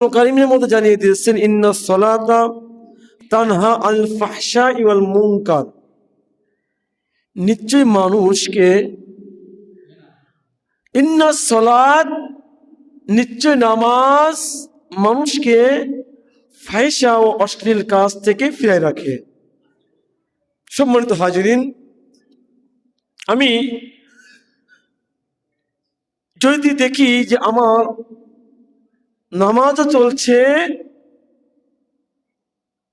কারীমের মধ্যে জানিয়ে দিয়েছেন ইন্নাস সালাতা তানহা আনিল ফাহশাই ওয়াল মুনকার, নিশ্চয় মানুষকে, ইন্নাস সালাত, নিশ্চয় নামাজ মানুষকে ফাহিশা ও অশ্লীল কাজ থেকে ফিরায় রাখে। সম্মানিত হাজিরিন, আমি যদি দেখি যে আমার নামাজও চলছে,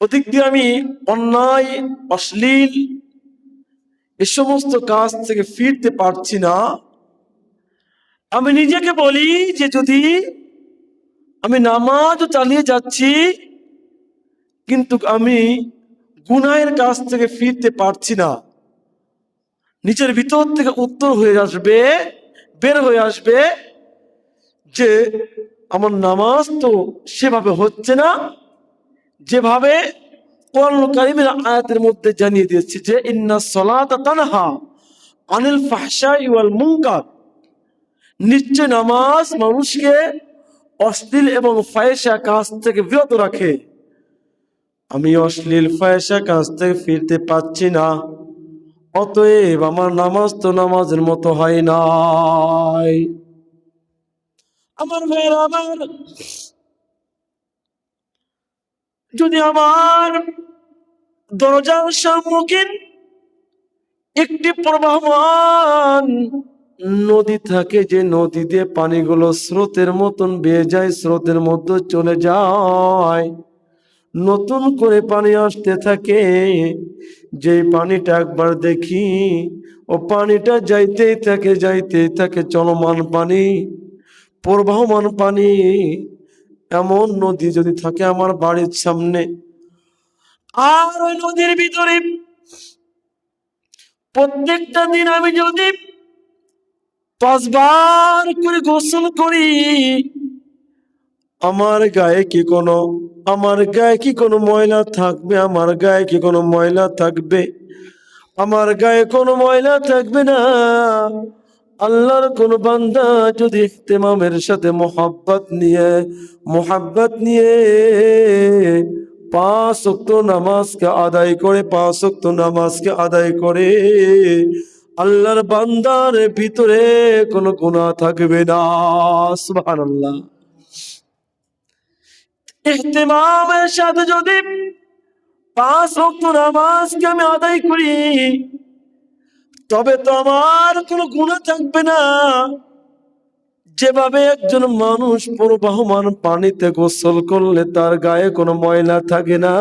ওদিক দিয়ে আমি অন্যায় অশ্লীল এ সমস্ত কাজ থেকে ফিরতে পারছি না, আমি নিজেকে বলি যে যদি আমি নামাজও চালিয়ে যাচ্ছি কিন্তু আমি গুনাহের কাজ থেকে ফিরতে পারছি না, নিজের ভিতর থেকে উত্তর হয়ে আসবে, বের হয়ে আসবে যে আমার নামাজ তো সেভাবে হচ্ছে না যেভাবে কোরআন কারীমের আয়াতের মধ্যে জানিয়ে দিয়েছে যে ইন্নাস সালাতা তানহা আনিল ফাহশাই ওয়াল মুনকার, নিশ্চয় নামাজ মানুষকে অশ্লীল এবং ফাহিশা কাজ থেকে বিরত রাখে। আমি অশ্লীল ফাহিশা কাজ থেকে ফিরতে পারছি না, অতএব আমার নামাজ তো নামাজের মতো হয় নাই। আমার ভাইয়েরা আমার, যদি আমার দরজার সম্মুখীন একটি প্রবাহমান নদী থাকে, যে নদী দিয়ে পানিগুলো স্রোতের মতন বেয়ে যায়, স্রোতের মধ্যে চলে যায়, নতুন করে পানি আসতে থাকে, যে পানিটা একবার দেখি ও পানিটা যাইতেই থাকে, যাইতেই থাকে, চলমান পানি, প্রবাহমান পানি, এমন নদী যদি থাকে আমার বাড়ির সামনে, আর ওই নদীর ভিতরে প্রত্যেকটা দিন আমি যদি 5 বার করে গোসল করি, আমার গায়ে কি কোনো ময়লা থাকবে? আমার গায়ে কি কোনো ময়লা থাকবে? আমার গায়ে কোনো ময়লা থাকবে না। আল্লাহর কোন বান্দা যদি ইহতিমামের সাথে মোহাব্বত নিয়ে 5 ওয়াক্ত নামাজকে আদায় করে, আল্লাহর বান্দার ভিতরে কোনো গুনাহ থাকবে না। সুবহানাল্লাহ। ইহতিমামের সাথে যদি 5 ওয়াক্ত নামাজকে আমি আদায় করি, তবে তো আমার কোনো গুনাহ থাকবে না। যেভাবে একজন মানুষ প্রবাহমান পানিতে গোসল করলে তার গায়ে কোনো ময়লা থাকে না,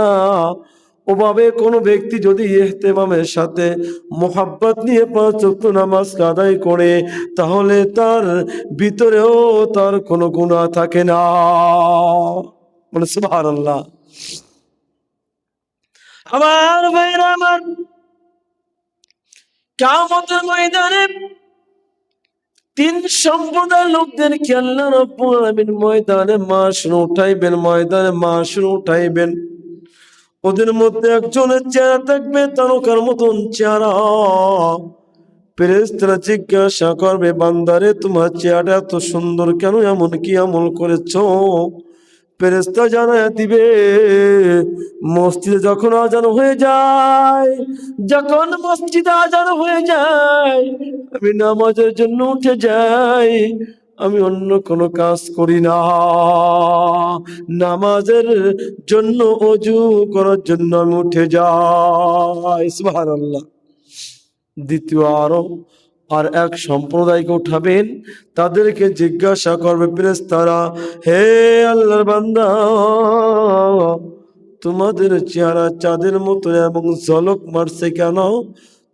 ওভাবে কোনো ব্যক্তি যদি ইহতিমামের সাথে মোহাব্বত নিয়ে 5 ওয়াক্ত নামাজ আদায় করে, তাহলে তার ভিতরেও তার কোনো গুনাহ থাকে না। বলে সুবহানাল্লাহ। আমার ভাইরা আমার, কিয়ামতের ময়দানে 3 সম্প্রদায়ের লোকদেরকে আল্লাহ রাব্বুল আলামিন ময়দানে মাশরুর উঠাইবেন। ওদের মধ্যে একজনের চেহারা থাকবে তারকার মতন চেহারা। ফেরেশতারা জিজ্ঞাসা করবে, বান্দারে তোমার চেহারা এত সুন্দর কেন? এমন কি আমল করেছো? ফেরেশতা জানায় দিবে, মসজিদে যখন আজান হয়ে যায়, আমি নামাজের জন্য উঠে যাই, আমি অন্য কোনো কাজ করি না। নামাজের জন্য, ওযু করার জন্য আমি উঠে যাই। সুবহানাল্লাহ। দ্বিতীয় আর এক সম্প্রদায়কে উঠাবেন, তাদেরকে জিজ্ঞাসা করবে ফেরেশতারা, হে আল্লাহর বান্দা, তোমাদের চেহারা চাঁদের মতো এবং ঝলক মারছে কেন?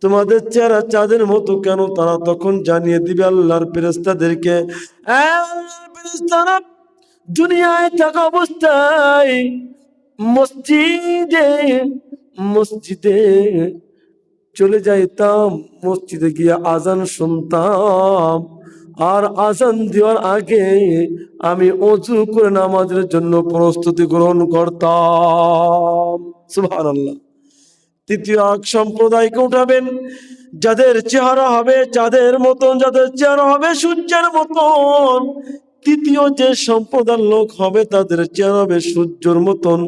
তোমাদের চেহারা চাঁদের মতো কেন? তারা তখন জানিয়ে দিবে আল্লাহর ফেরেশতাদেরকে, আল্লাহর ফেরেশতারা দুনিয়ায় থাকা অবস্থায় মসজিদে চলে যাইতাম, মসজিদে গিয়ে আজান শুনতাম, আর আজান দেওয়ার আগে আমি ওযু করে নামাজের জন্য প্রস্তুতি গ্রহণ করতাম। সুবহানাল্লাহ। তৃতীয় এক সম্প্রদায়কে উঠাবেন, যাদের চেহারা হবে চাঁদের মতন, যাদের চেহারা হবে সূর্যের মতন, তৃতীয় যে সম্প্রদায়ের লোক হবে তাদের চেহারা হবে সূর্যের মতন।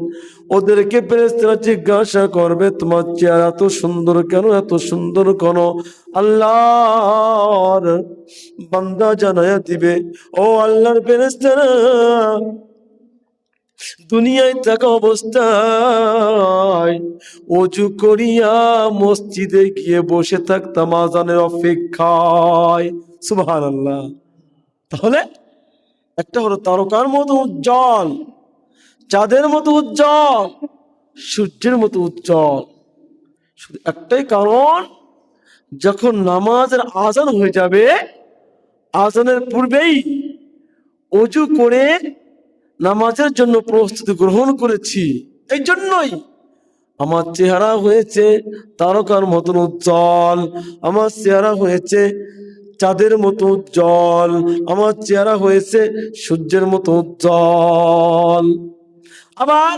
ওদেরকে ফেরেশতারা জিজ্ঞাসা করবে, তোমার চেহারা এত সুন্দর কেন, এত সুন্দর কেন? আল্লাহর বান্দা জানায়া দিবে, ও আল্লাহর ফেরেশতারা, দুনিয়ায় থাকা অবস্থায় অজু করিয়া মসজিদে গিয়ে বসে থাকতাম আজানের অপেক্ষায়। সুবহানাল্লাহ। তাহলে একটা হলো তারকার মতো উজ্জ্বল, চাঁদের মতো উজ্জ্বল, সূর্যের মতো উজ্জ্বল। শুধু একটাই কারণ, যখন নামাজের আজান হয়ে যাবে, আজানের পূর্বেই অজু করে নামাজের জন্য প্রস্তুতি গ্রহণ করেছি, এই জন্যই আমার চেহারা হয়েছে তারকার মতন উজ্জ্বল, আমার চেহারা হয়েছে চাঁদের মতো উজ্জ্বল, আমার চেহারা হয়েছে সূর্যের মতো উজ্জ্বল। আবার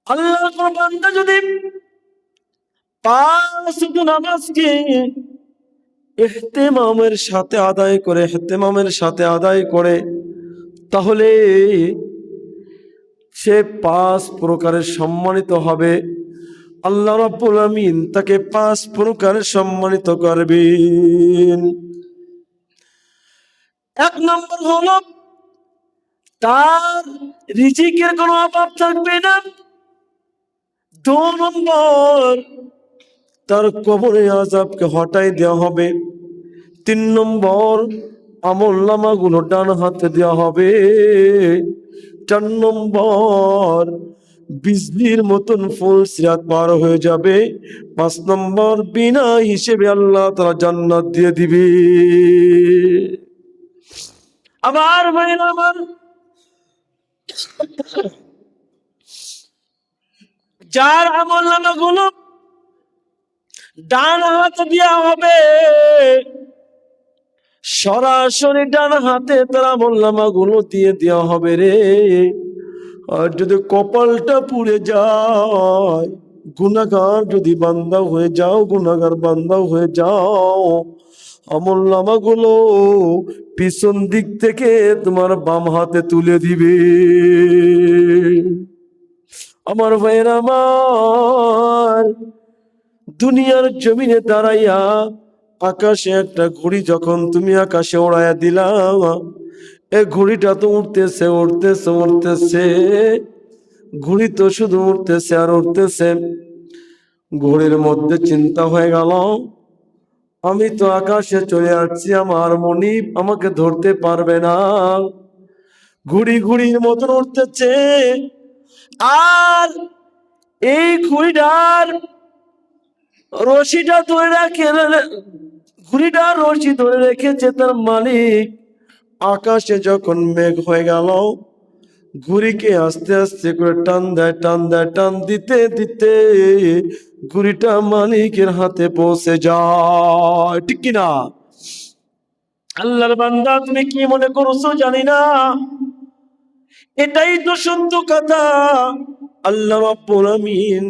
আল্লাহর কোন বান্দা যদি পাঁচ ওয়াক্ত নামাজকে ইহতিমামের সাথে আদায় করে, তাহলে সে 5 প্রকারের সম্মানিত হবে। আল্লাহ রাব্বুল আমিন তাকে 5 প্রকারে সম্মানিত করবেন। 1 নম্বর হলো তার রিজিকের কোনো অভাব থাকবে না। 2 নম্বর, তার কবরে আযাবকে হটাই দেওয়া হবে। 3 নম্বর, আমলনামাগুলো ডান হাতে দেওয়া হবে। 4 নম্বর, বিজলির মতন ফুল সিরাত পার হয়ে যাবে। 5 নম্বর, বিনা হিসেবে আল্লাহ তাআলা জান্নাত দিয়ে দিবে। আবার ভাইরা আমার, যার আমলনামাগুলো ডান হাতে দেওয়া হবে, সরাসরি ডান হাতে তার আমলনামাগুলো দিয়ে দেওয়া হবে রে। আর যদি কপালটা পুড়ে যায়, গুনাহগার যদি বান্দা হয়ে যাও, গুনাহগার বান্দাও হয়ে যাও, আমলনামাগুলো পিছন দিক থেকে তোমার বাম হাতে তুলে দিবে। আমার ভাইয়ের আমার, দুনিয়ার জমিনে দাঁড়াইয়া আকাশে একটা ঘুড়ি যখন তুমি আকাশে ওড়াইয়া দিলাম, এই ঘুড়িটা তো উঠতেছে উঠতেছে উঠতেছে, ঘুড়ি তো শুধু উঠতেছে আর উঠতেছে। ঘুড়ির মধ্যে চিন্তা হয়ে গেল, আমি তো আকাশে চলে আসছি, আমার মনিব আমাকে ধরতে পারবে না। ঘুড়ি ঘুড়ির মতন উঠতেছে, আর এই ঘুড়িটার রশিটা ধরে রাখে, ঘুড়িটার রশি ধরে রেখেছে তার মালিক। আকাশে যখন মেঘ হয়ে গেল, ঘুড়িকে আস্তে আস্তে করে টান দেয়, টান দেয়, টান দিতে দিতে ঘুড়িটা মালিকের হাতে পৌঁছে যায়। ঠিক কিনা? আল্লাহর বান্দা, তুমি কি মনে করছো জানি না, এটাই তো সত্য কথা। আল্লাহ রাব্বুল আমিন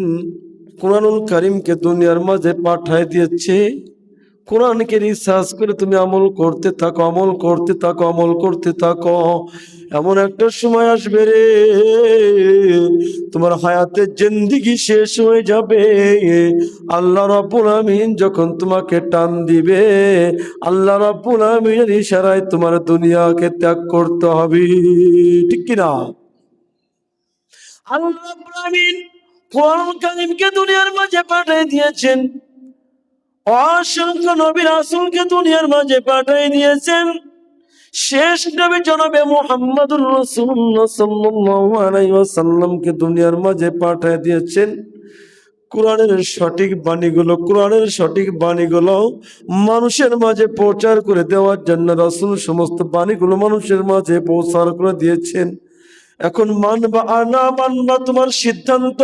কুরআনুল কারীমকে দুনিয়ার মাঝে পাঠায় দিয়েছে। কোরআনকে রিসার্চ করে তুমি আমল করতে থাকো, আমল করতে থাকো, আমল করতে থাকো। এমন একটা সময় আসবে রে, তোমার হায়াতের জিন্দেগি শেষ হয়ে যাবে। আল্লাহ রাব্বুল আমিন যখন তোমাকে টান দিবে, আল্লাহ রাব্বুল আমিনের ইশারায় তোমার দুনিয়াকে ত্যাগ করতে হবে। ঠিক কিনা? আল্লাহ রাব্বুল আমিন কোরআনুল কারীমকে দুনিয়ার মাঝে পাঠিয়ে দিয়েছেন, অসংখ্য নবী রাসূলকে দুনিয়ার মাঝে পাঠিয়ে দিয়েছেন। শেষ নবী জনাবে মুহাম্মদুর রাসূলুল্লাহ সাল্লাল্লাহু আলাইহি ওয়াসাল্লামকে দুনিয়ার মাঝে পাঠিয়ে দিয়েছেন। কোরআনের সঠিক বাণীগুলো মানুষের মাঝে প্রচার করে দেওয়ার জন্য রাসূল সমস্ত বাণীগুলো মানুষের মাঝে প্রচার করে দিয়েছেন। এখন মানবা আর না মানবা তোমার সিদ্ধান্ত।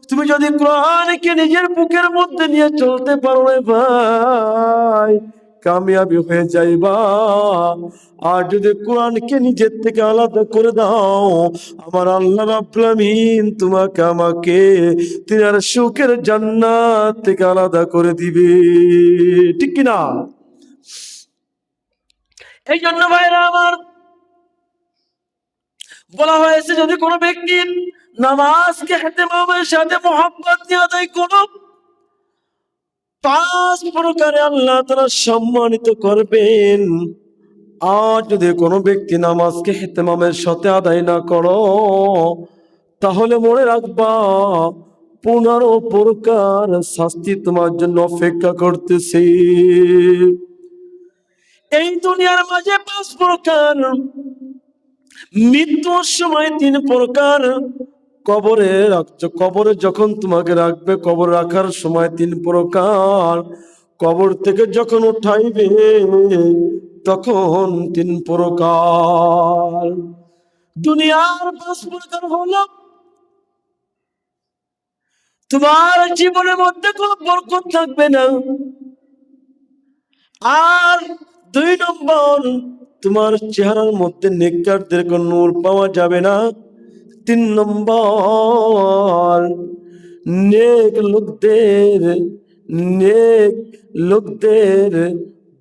তুমি যদি কোরআনকে নিজের বুকের মধ্যে নিয়ে চলতে পারো রে ভাই, কামিয়াবি হয়ে যাইবা। আর যদি কোরআনকে নিজের থেকে আলাদা করে দাও, আমার আল্লাহ রাব্বুল আমিন তোমাকে আমাকে তিনার সুখের জান্নাত থেকে আলাদা করে দিবে। ঠিক কিনা? এই জন্য ভাইরা আমার, বলা হয়েছে যদি কোনো ব্যক্তি নামাজকে ইহতিমামের সাথে মোহাব্বত নিয়ে আদায় করো, 5 প্রকারে আল্লাহ তাআলা সম্মানিত করবেন। আর যদি কোনো ব্যক্তি নামাজকে ইহতিমামের সাথে আদায় না করো, তাহলে মনে রাখবা 15 প্রকার শাস্তি তোমার জন্য অপেক্ষা করতেছে। এই দুনিয়ার মাঝে 5 প্রকার, মৃত্যুর সময় 3 প্রকার, কবরে রাখছো, কবরে যখন তোমাকে রাখবে, কবর রাখার সময় 3 প্রকার, কবর থেকে যখন উঠাইবে তখন 3 প্রকার। দুনিয়ার 5 প্রকার হলো, তোমার জীবনের মধ্যে কোনো বরকত থাকবে না। আর 2 নম্বর, তোমার চেহারার মধ্যে নেককারদের কোনো নূর পাওয়া যাবে না। 3 নম্বর, নেক লোকদের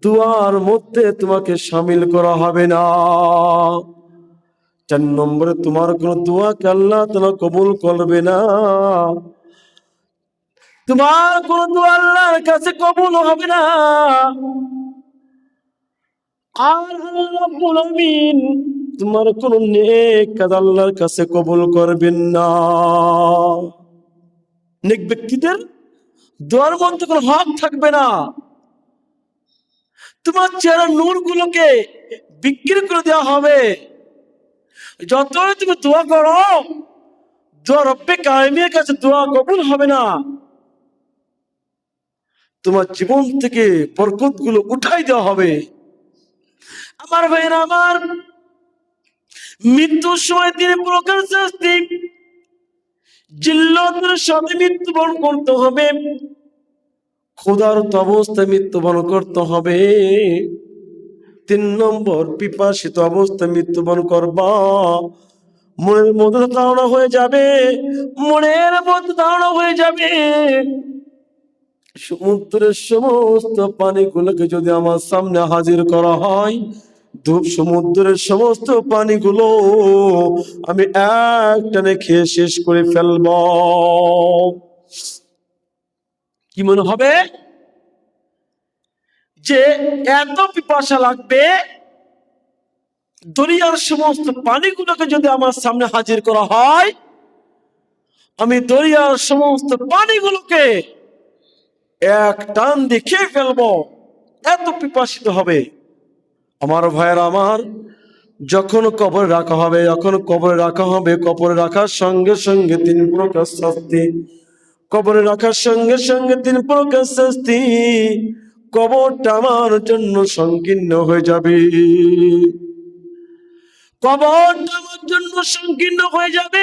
দুয়ার মধ্যে তোমাকে শামিল করা হবে না। 4 নম্বরে, তোমার কোন দোয়াকে আল্লাহ তাআলা কবুল করবে না। তোমার কোন দোয়া আল্লাহর কাছে কবুল হবে না। আর আল্লাহ রাব্বুল আমিন তোমার কোন নেক কাজ আল্লাহর কাছে কবুল করবেন না। নেক ব্যক্তিদের দোয়ার মধ্যে কোনো হক থাকবে না। তোমার চেহারার নূর গুলোকে বিক্রি করে দেওয়া হবে। যতই তুমি দোয়া করো, দোয়া রব্বে কায়েমের কাছে দোয়া কবুল হবে না। তোমার জীবন থেকে বরকত গুলো উঠাই দেওয়া হবে। আমার ভাইরা আমার, মৃত্যুর সময় 3 প্রকার শাস্তি, জিল্লতের সাথে মৃত্যুবরণ করতে হবে, ক্ষুধার্ত অবস্থায় মৃত্যুবরণ করতে হবে। 3 নম্বর, পিপাসিত অবস্থায় মৃত্যুবরণ করবা। মনের মধ্যে ধারণা হয়ে যাবে, সমুদ্রের সমস্ত পানিগুলোকে যদি আমার সামনে হাজির করা হয়, সমুদ্রের সমস্ত পানিগুলো আমি একটানে খেয়ে শেষ করে ফেলব। কি মনে হবে? যে এত পিপাসা লাগবে, দরিয়ার সমস্ত পানিগুলোকে যদি আমার সামনে হাজির করা হয়, আমি দরিয়ার সমস্ত পানিগুলোকে এক টান দিয়ে খেয়ে ফেলবো, এত পিপাসিত হবে। আমার ভাইয়েরা আমার, যখন কবরে রাখা হবে, কবরে রাখার সঙ্গে সঙ্গে 3 প্রকার শাস্তি, কবরে রাখার সঙ্গে সঙ্গে 3 প্রকার শাস্তি। কবরটা আমার জন্য সংকীর্ণ হয়ে যাবে, কবরটা আমার জন্য সংকীর্ণ হয়ে যাবে।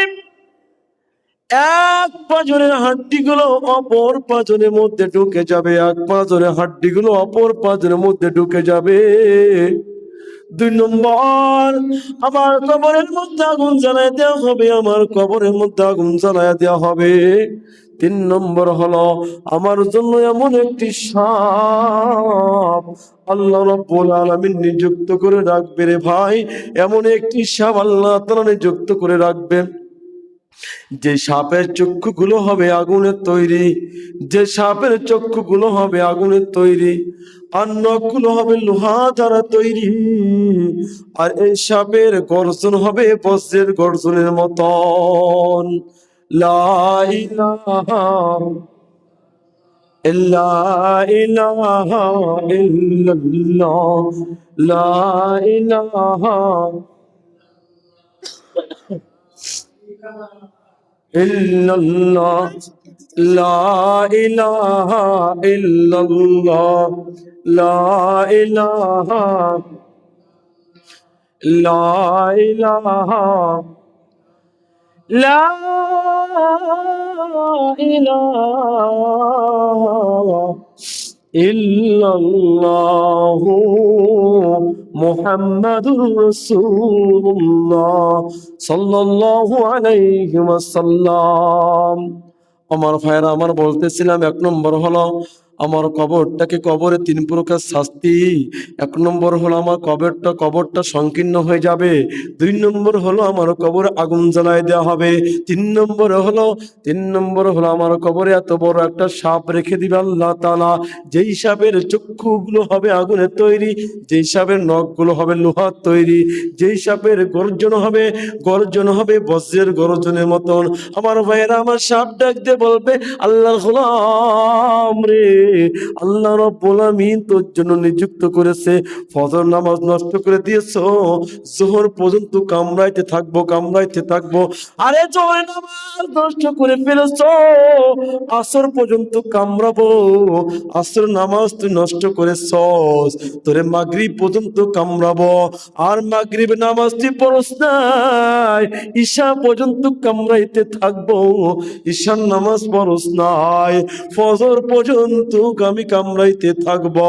এক পাঁজরের হাড্ডিগুলো অপর পাঁজরের মধ্যে ঢুকে যাবে, এক পাঁজরের হাড্ডিগুলো অপর পাঁজরের মধ্যে ঢুকে যাবে। 2 নম্বর, আমার কবরের মধ্যে আগুন জ্বালায় দেওয়া হবে, আমার কবরের মধ্যে আগুন জ্বালায় দেওয়া হবে। 3 নম্বর হলো, আমার জন্য এমন একটি সাপ আল্লাহ রাব্বুল আলামিন নিযুক্ত করে রাখবে রে ভাই, এমন একটি সাপ আল্লাহ তাআলা নিযুক্ত করে রাখবেন, যে সাপের চক্ষুগুলো হবে আগুনের তৈরি, যে সাপের চক্ষুগুলো হবে আগুনের তৈরি, আর নখগুলো হবে লোহা দ্বারা তৈরি, আর এই সাপের গর্জন হবে বজ্রের গর্জনের মতন। লা ইলাহা ইল্লাল্লাহ, লা ইলাহা ইল্লাল্লাহ, লা ইলাহা ইল্লাল্লাহ, লা ইলাহা, লা ইলাহা, লা ইলাহা ইল্লাল্লাহু মুহাম্মাদুর রাসূলুল্লাহ সাল্লাল্লাহু আলাইহি ওয়াসাল্লাম। আমার ভাইরা আমার, বলতেছিলাম 1 নম্বর হলো আমার কবরটাকে, কবরে 3 প্রকার শাস্তি। 1 নম্বর হলো আমার কবরটা সংকীর্ণ হয়ে যাবে। 2 নম্বর হলো আমার কবরে আগুন জ্বালায় দেওয়া হবে। 3 নম্বর হলো আমার কবরে এত বড় একটা সাপ রেখে দিবে আল্লাহ তাআলা, যেই সাপের চক্ষুগুলো হবে আগুনের তৈরি, যেই সাপের নখগুলো হবে লোহার তৈরি, যেই সাপের গর্জন হবে বজ্রের গর্জনের মতন। আমার ভাইয়েরা আমার, সাপ ডাক দিয়ে বলবে, আল্লাহর গোলাম রে, আল্লাহ রাব্বুল আমিন তোর জন্য নিযুক্ত করেছে, ফজর নামাজ নষ্ট করে দিয়েছো, জোহর পর্যন্ত কামড়াইতে থাকবো। আরে জোহর নামাজ নষ্ট করে ফেলেছো, আসর পর্যন্ত কামড়াবো। আসর নামাজ তুই নষ্ট করেছস, তোরে মাগরিব পর্যন্ত কামড়াবো। আর মাগরিব নামাজ তুই পড়স নাই, ঈশা পর্যন্ত কামড়াইতে থাকবো। ঈশার নামাজ পড়স নাই, ফজর পর্যন্ত আমি কামড়াইতে থাকবো।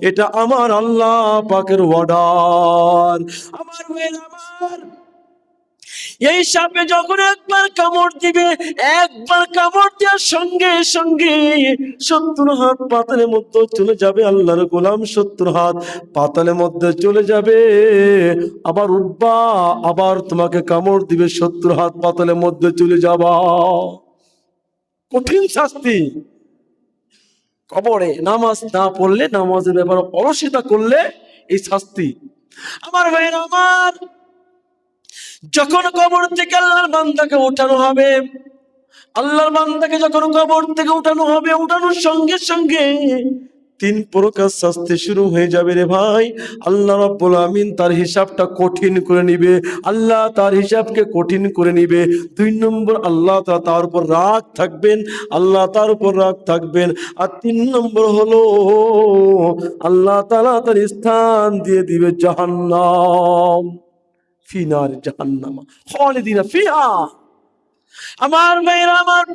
এটা আমার আল্লাহ পাকের অর্ডার। আমার ভাইরা আমার, এই সাপে যখন একবার কামড় দিবে, একবার কামড় দেওয়ার সঙ্গে সঙ্গে 70 হাত পাতালের মধ্যে চলে যাবে। আল্লাহর গোলাম 70 হাত পাতালের মধ্যে চলে যাবে, আবার উঠবা, আবার তোমাকে কামড় দিবে, 70 হাত পাতালের মধ্যে চলে যাবা। কঠিন শাস্তি। কবরে নামাজ না পড়লে, নামাজের ব্যাপারে অলসতা করলে এই শাস্তি। আমার ভাইয়ের আমার, যখন কবর থেকে আল্লাহর বান্দাকে উঠানো হবে, আল্লাহর বান্দাকে যখন কবর থেকে উঠানো হবে, উঠানোর সঙ্গে সঙ্গে 3 প্রকার শাস্তি শুরু হয়ে যাবে রে ভাই। আল্লাহ রাব্বুল আমিন তার হিসাবটা কঠিন করে নিবে, আল্লাহ তার হিসাবকে কঠিন করে নিবে। 2 নম্বর, আল্লাহ তার উপর রাগ থাকবেন, আর 3 নম্বর হলো আল্লাহ তাআলা তার স্থান দিয়ে দিবে জাহান্নাম, ফিনার জাহান্নামা খালিদিনা ফিহা। আমার ভাইরা আমার,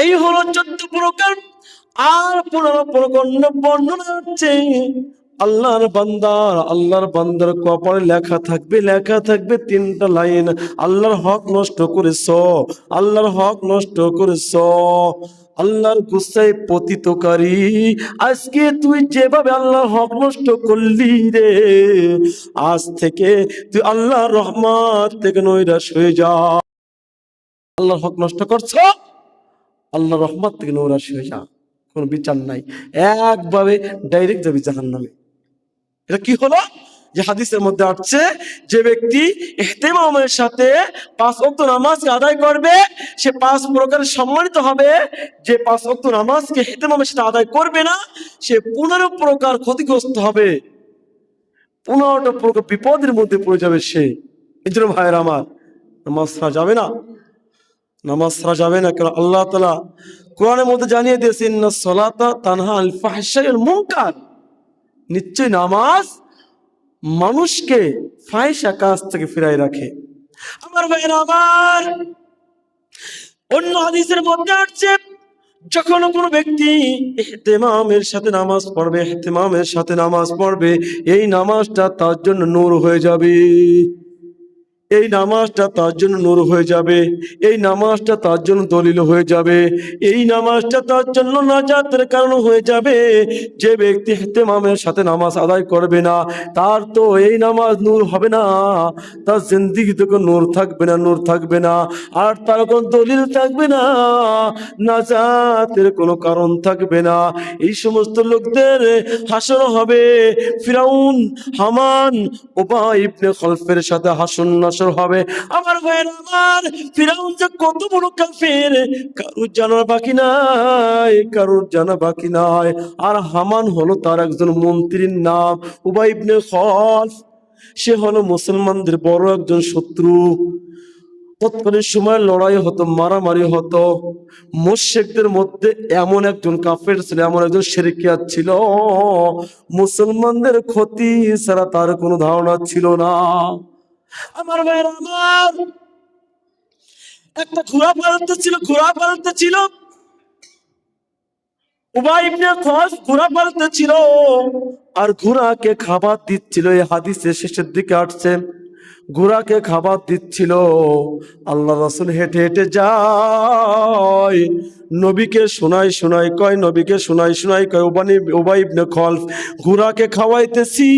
এই হলো 14 প্রকার। আর 15 প্রকার বর্ণনা হচ্ছে আল্লাহর বান্দার কপালে লেখা থাকবে 3টা লাইন, আল্লাহর হক নষ্ট করেছ, আল্লাহর গুসায় পতিতকারী। আজকে তুই যেভাবে আল্লাহর হক নষ্ট করলি রে, আজ থেকে তুই আল্লাহর রহমত থেকে নৈরাশ হয়ে যা। আল্লাহর হক নষ্ট করছো, আল্লাহ রহমত থেকে নৈরাশ হয়ে যা, কোনো বিচার নাই, একভাবে ডাইরেক্ট যাবি জাহান্নামে। এটা কি হলো? যে হাদিসের মধ্যে আসছে, যে ব্যক্তি ইহতিমামের সাথে 5 ওয়াক্ত নামাজকে আদায় করবে, সে 5 প্রকারে সম্মানিত হবে। যে 5 ওয়াক্ত নামাজকে ইহতিমামের সাথে আদায় করবে না, সে 15 প্রকার ক্ষতিগ্রস্ত হবে, 15টা প্রকার বিপদের মধ্যে পড়ে যাবে সে। এই জন্য ভাইয়ের আমার, নামাজ ছাড়া যাবে না। কারণ আল্লাহ তাআলা কোরআনের মধ্যে জানিয়ে দিয়েছেন, ইন্না সলাতা তানহা আনিল ফাহশাই ওয়াল মুনকার, নিশ্চয় নামাজ মানুষকে ফাহিশা কাজ থেকে ফিরাই রাখে। আমার ভাইরা আমার, অন্য হাদিসের মধ্যে আসছে, যখন কোনো ব্যক্তি ইহতিমামের সাথে নামাজ পড়বে, এই নামাজটা তার জন্য নূর হয়ে যাবে, এই নামাজটা তার জন্য নূর হয়ে যাবে, এই নামাজটা তার জন্য দলিল হয়ে যাবে, এই নামাজটা তার জন্য নাজাতের কারণ হয়ে যাবে। যে ব্যক্তি ইহতিমামের সাথে নামাজ আদায় করবে না, তার তো এই নামাজ নূর হবে না, তার জিন্দেগিতে কোনো নূর থাকবে না, আর তার কোনো দলিল থাকবে না, নাজাতের কোনো কারণ থাকবে না। এই সমস্ত লোকদের হাসর হবে ফিরাউন, হামান, উবাই ইবনে খলফের সাথে হাসর নাসর হবে। আমার ভাইয়ের আমার, ফিরাউন যে কত বড় কাফের কারোর জানা বাকি নাই। আর হামান হলো তার একজন মন্ত্রীর নাম, উবাই ইবনে খলফ, সে হলো মুসলমানদের বড় একজন শত্রু। তৎকালীন সময় লড়াই হতো, মারামারি হতো। মুশরিকদের মধ্যে এমন একজন কাফের ছিল, এমন একজন শিরকিয়াত ছিল, মুসলমানদের ক্ষতি ছাড়া তার কোনো ধারণা ছিল না। আমার ভাইয়ের আমার, একটা ঘোড়া পালতে ছিল, উবাই ইবনে খালফ ঘোড়া পালতেছিল আর ঘোড়াকে খাবার দিচ্ছিল। এই হাদিসের শেষের দিকে আসছে ঘোড়াকে খাবার দিচ্ছিল। আল্লাহ রাসূল হেঁটে হেঁটে যায়, নবীকে শোনাই কয় উবাই ইবনে খালফ, ঘোড়াকে খাওয়াইতেছি,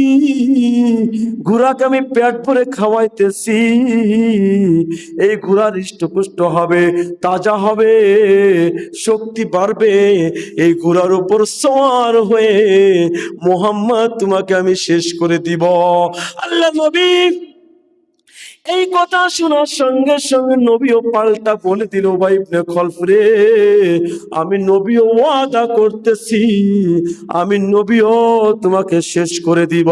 ঘোড়াকে আমি পেট ভরে খাওয়াইতেছি, এই ঘোড়া হৃষ্টপুষ্ট হবে, তাজা হবে, শক্তি বাড়বে, এই ঘোড়ার উপর সওয়ার হয়ে মুহাম্মদ তোমাকে আমি শেষ করে দিব। আল্লাহ নবী এই কথা শোনার সঙ্গে সঙ্গে নবীও পাল্টা বলে দিল, উবাই ইবনে খালফ রে, আমি নবীও ওয়াদা করতেছি, আমি নবীও তোমাকে শেষ করে দিব।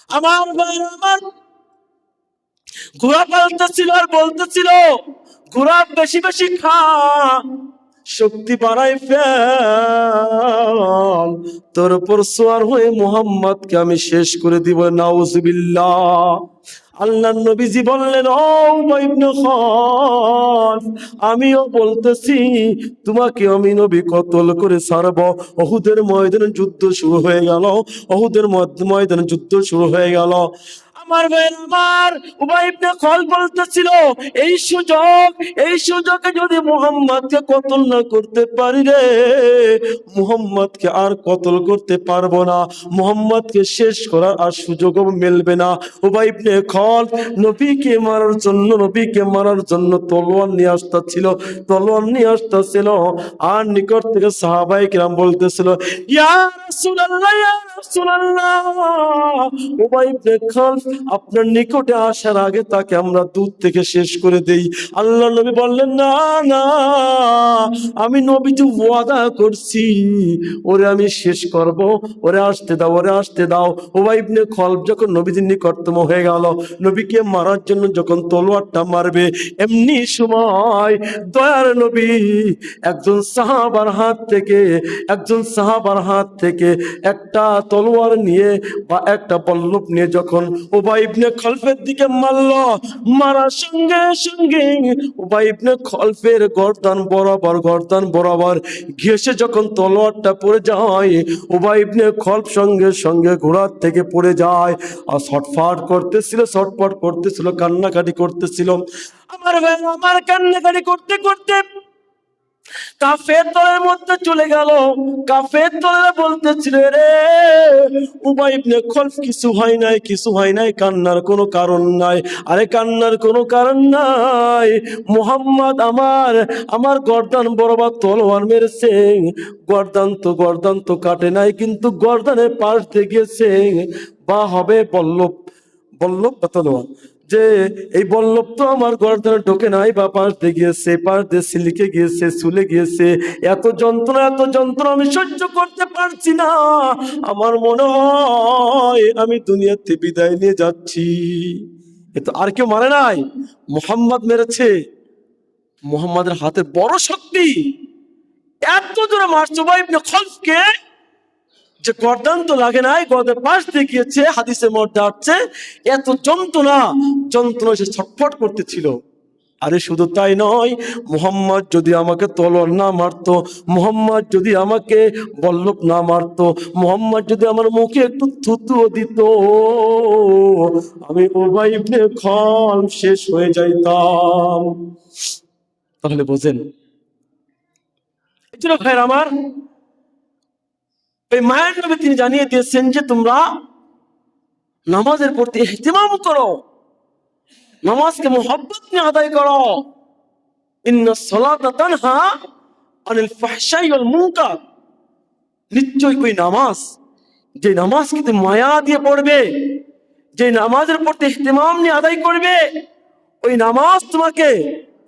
আমার ভাই আমার ঘোড়া পাল্টাছিল আর বলতেছিল, ঘোড়া বেশি বেশি খা, শক্তি বাড়াই ফেল, তোর উপর সওয়ার হয়ে মুহাম্মদকে আমি শেষ করে দিব। নাউজুবিল্লাহ। আল্লাহ নবীজি বললেন, ও উবাই ইবনে খালফ, আমিও বলতেছি তোমাকে আমি নবী কতল করে ছাড়ব। উহুদের ময়দানে যুদ্ধ শুরু হয়ে গেল, উহুদের ময়দানে যুদ্ধ শুরু হয়ে গেল। আমার ভাই আমার উবাই ইবনে খালফ বলতেছিল, এই সুযোগে যদি মুহাম্মদকে কতল না করতে পারি রে, মুহাম্মদকে আর কতল করতে পারবো না, মুহাম্মদকে শেষ করার আর সুযোগও মিলবে না। উবাই ইবনে খালফ নবীকে মারার জন্য তলোয়ার নিয়ে আসতেছিল। আর নিকট থেকে সাহাবায়ে কিরাম বলতেছিল, ইয়া রাসূলুল্লাহ, ইয়া রাসূলুল্লাহ, উবাই ইবনে খালফ আপনার নিকটে আসার আগে তাকে আমরা দূর থেকে শেষ করে দেই। আল্লাহ নবী বললেন, না না, আমি নবীজি ওয়াদা করছি, ওরে আমি শেষ করব, ওরে আসতে দাও। উবাই ইবনে খালফ যখন নবীজির নিকটতম হয়ে গেল, নবীকে মারার জন্য যখন তলোয়ারটা মারবে, এমনি সময় দয়ার নবী একজন সাহাবার হাত থেকে একটা তলোয়ার নিয়ে বা একটা বল্লভ নিয়ে যখন উবাই ইবনে খালফের দিকে মারার সঙ্গে সঙ্গে উবাই ইবনে খালফের গর্দান বরাবর ঘেঁষে যখন তলোয়ারটা পড়ে যায়, উবাই ইবনে খালফ সঙ্গে সঙ্গে ঘোড়ার থেকে পড়ে যায় আর ছটফট করতেছিল, কান্নাকাটি করতেছিল। আমার ভাই আমার কান্নাকাটি করতে করতে কাফের দলের মধ্যে চলে গেল। কাফের দলেরা বলতেছিল, রে উবাই ইবনে খালফ কিছু হয় নাই, কান্নার কোনো কারণ নাই। আরে কান্নার কোনো কারণ নাই, মুহাম্মদ আমার গর্দান বরাবর তলোয়ার মেরেছে, গর্দান তো কাটে নাই, কিন্তু গর্দানের পাশ দিয়ে গেছে বা হবে বল্লভ বা তলোয়ার, যে এই বল্লভ তো আমার গর্দানে ঢোকে নাই, বা পাশ দিয়ে গিয়েছে, পাশ দিয়ে সিলিকে গিয়েছে, চুলে গিয়েছে, এত যন্ত্রণা আমি সহ্য করতে পারছি না, আমার মনে হয় আমি দুনিয়াতে বিদায় নিয়ে যাচ্ছি। এ তো আর কেউ মারে নাই, মুহাম্মদ মেরেছে। মুহাম্মাদের হাতে বড় শক্তি, এত জোরে মারছে উবাই ইবনে খালফকে যে গর্দান তো লাগে নাই, গর্দান পাশ দিয়ে গিয়েছে, হাদিসের মধ্যে আসছে এত যন্ত্রণা সে ছটফট করতেছিল। আরে শুধু তাই নয়, মুহাম্মদ যদি আমাকে তলোয়ার না মারতো, মুহাম্মদ যদি আমাকে বল্লভ না মারতো, মুহাম্মদ যদি আমার মুখে একটু থুতুও দিত, আমি উবাই ইবনে খালফ শেষ হয়ে যাইতাম। তাহলে বোঝেন, এই জন্য ভাইরা আমার, এই মায়ের নবী তিনি জানিয়ে দিয়েছেন যে তোমরা নামাজের প্রতি ইহতিমাম করো, নামাজকে মুহাব্বত নিয়ে আদায় করো। ইন্নাস সালাতা তানহা আনিল ফাহশাই ওয়াল মুনকার, নিশ্চয়ই ওই নামাজ, যে নামাজকে তুমি মায়া দিয়ে পড়বে, যে নামাজের প্রতি ইহতিমাম নিয়ে আদায় করবে, ওই নামাজ তোমাকে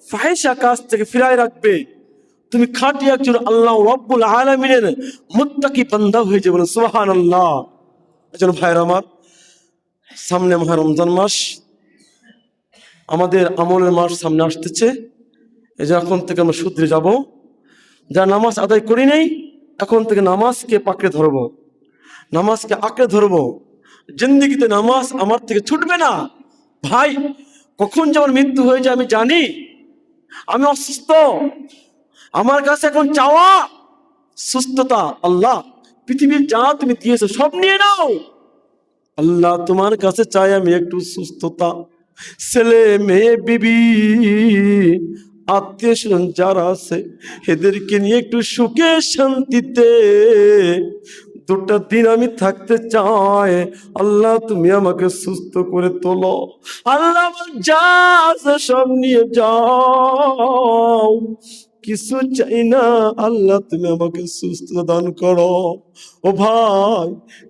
ফাহিশা কাজ থেকে ফিরায় রাখবে। তুমি খাঁটি একজন আল্লাহ রাব্বুল আলামিনের মুত্তাকি বান্দা হয়ে যাবে। সুবহানাল্লাহ। একজন ভাইয়ের আমার, সামনে মাহে রমজান মাস, আমাদের আমলের মাস সামনে আসতেছে। এই যে এখন থেকে আমরা শুধরে যাব, যা নামাজ আদায় করি নাই, এখন থেকে নামাজকে আঁকড়ে ধরবো। জিন্দেগিতে নামাজ আমার থেকে ছুটবে না। ভাই, কখন যে আমার মৃত্যু হয়ে যায় আমি জানি, আমি অসুস্থ, আমার কাছে এখন চাওয়া সুস্থতা। আল্লাহ পৃথিবীর যা তুমি দিয়েছো সব নিয়ে নাও। আল্লাহ তোমার কাছে চাই আমি একটু সুস্থতা, ছেলে মেয়ে বিবি আত্মীয় স্বজন যারা আছে এদেরকে নিয়ে একটু সুখে শান্তিতে দুটা দিন আমি থাকতে চাই। আল্লাহ তুমি আমাকে সুস্থ করে তোলো। আল্লাহ আমার যা আছে সব নিয়ে যাও, কিছু চাই না। আল্লাহ তুমি আমাকে সুস্থতা দান করো। ও ভাই,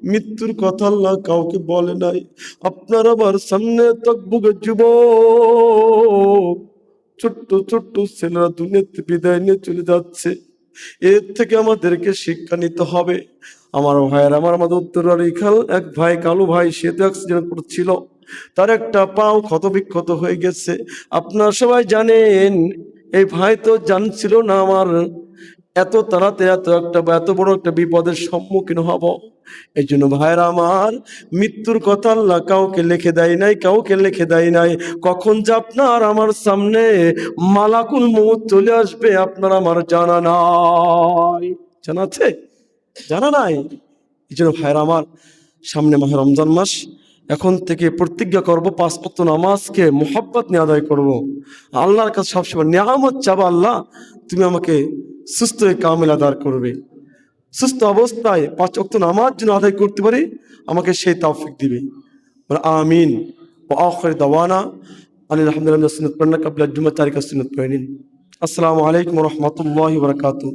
মৃত্যুর কথা আল্লাহ কাউকে বলে নাই। আপনার আবার সামনে তকবুকে যুবক ছোট্ট ছোট্ট ছেলেরা দুনিয়াতে বিদায় নিয়ে চলে যাচ্ছে। এর থেকে আমাদেরকে শিক্ষা নিতে হবে। আমার ভাইয়ের আমাদের উত্তরার খাল এক ভাই, কালু ভাই, সে তো অ্যাক্সিডেন্ট করছিল, তার একটা পাও ক্ষত বিক্ষত হয়ে গেছে। আপনারা সবাই জানেন এই ভাই তো জানছিল না আমার এত তাড়াতাড়ি এত বড় একটা বিপদের সম্মুখীন হব। এই জন্য ভাইরা আমার, মৃত্যুর কথা আল্লাহ কাউকে লিখে দেয় নাই, কাউকে লিখে দেয় নাই। কখন যে আপনার আমার সামনে মালাকুল মউত চলে আসবে আপনার আমার জানা নাই। জানা আছে? জানা নাই। এই জন্য ভাইরা আমার, সামনে মাহে রমজান মাস, এখন থেকে প্রতিজ্ঞা করব 5 ওয়াক্ত নামাজকে মোহাব্বত নিয়ে আদায় করব। আল্লাহর কাছে সবসময় নিয়ামত চাবো, আল্লাহ তুমি আমাকে সুস্থ হয়ে কামিল আদায় করবে। সুস্থ অবস্থায় 5 ওয়াক্ত নামাজ যেন আদায় করতে পারি, আমাকে সেই তৌফিক দিবে। আমিন। ওয়া আখির দাওয়ানা আলহামদুলিল্লাহ। সুন্নাত পড়না কাবলা জুমা তারিকা সুন্নাত পড়ে নিন। আসসালামু আলাইকুম ওয়া রাহমাতুল্লাহি ওয়া বারাকাতুহু।